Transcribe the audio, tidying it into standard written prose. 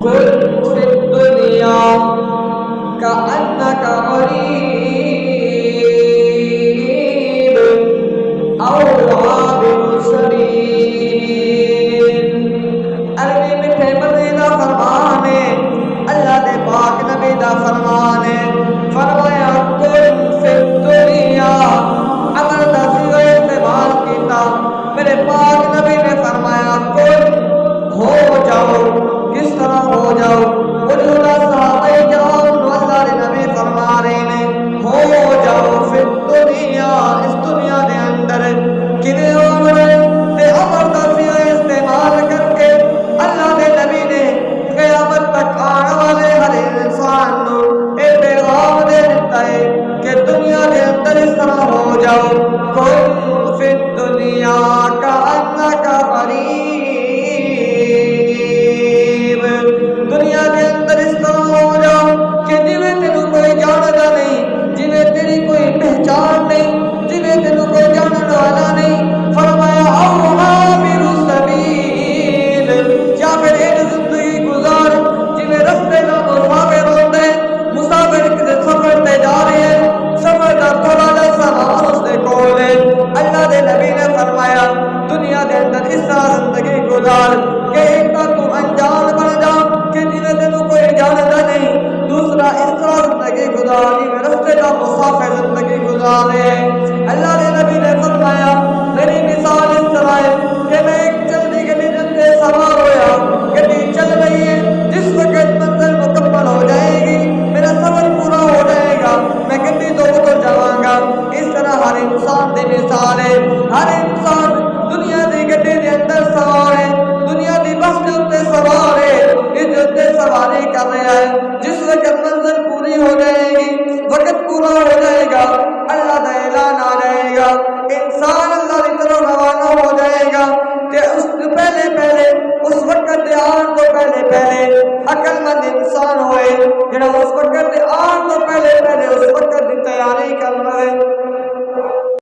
كن في الدنيا كأنك غريب أو عابر سبيل. عربی میٹھے مدنی دا فرمان ہے، اللہ دے پاک نبی دا فرمان ہے، فرمایا کن فی الدنیا، عمل دا صیغہ استعمال کیتا، میرے پاک نبی نے فرمایا کن ہو جاؤ. کس طرح ہو جاؤ؟ موجودہ صحابہ کرام کو اللہ دے نبی فرما رہے ہیں ہو جاؤ فی الدنیا، اس دنیا دے اندر کنے عمر تے عمر دا صیغہ استعمال کر کے اللہ دے نبی نے قیامت تک آنے والے ہر انسان کو اے پیغام دے دیتا ہے کہ دنیا دے اندر اس طرح ہو جاؤ کن فی الدنیا کأنک غریب. دنیا کے اندر اس طرح ہو جاؤ کہ جویں تینوں کوئی جانتا نہیں، جویں تیری کوئی پہچان نہیں، جویں تینوں کوئی جاننے والا نہیں. فرمایا او عابر السبیل، یا پھر ایک زندگی گزار جویں رستے کا مسافر ہوتا ہے، مسافر کسی سفر تے جا رہے ہیں، سفر کا تھوڑا جا سامان اس دے کول ہے. اللہ دے نبی نے فرمایا دنیا دے اندر اس طرح زندگی گزار کہ ایک تو انجان بن جا کہ جنہیں تینوں کوئی جانتا نہیں، دوسرا اس طرح زندگی گزاری میں رستے کا مسافر زندگی گزارے. اللہ نے نبی نے فرمایا میری مثال اس طرح ہے کہ میں ایک چلتی گڈی جلدی سوار ہویا، گڈی چل رہی ہے، جس وقت منزل مکمل ہو جائے گی، میرا سفر پورا ہو جائے گا، میں گڈی تو اتر جاواں گا. اس طرح ہر انسان دی مثال ہے. ہر انسان دنیا دی گڈی دے اندر سوار ہے، دنیا دی بس دے اوتے سوار ہے، اس دے اوتے سواری کر رہا ہے. جس وقت منزل پوری ہو جائے گی، وقت پورا ہو جائے گا، اللہ دا اعلان آ جائے گا، انسان اللہ کی طرف روانہ ہو جائے گا کہ اس سے پہلے اس وقت دے آن تو پہلے عقل مند انسان ہوئے جڑا اس وقت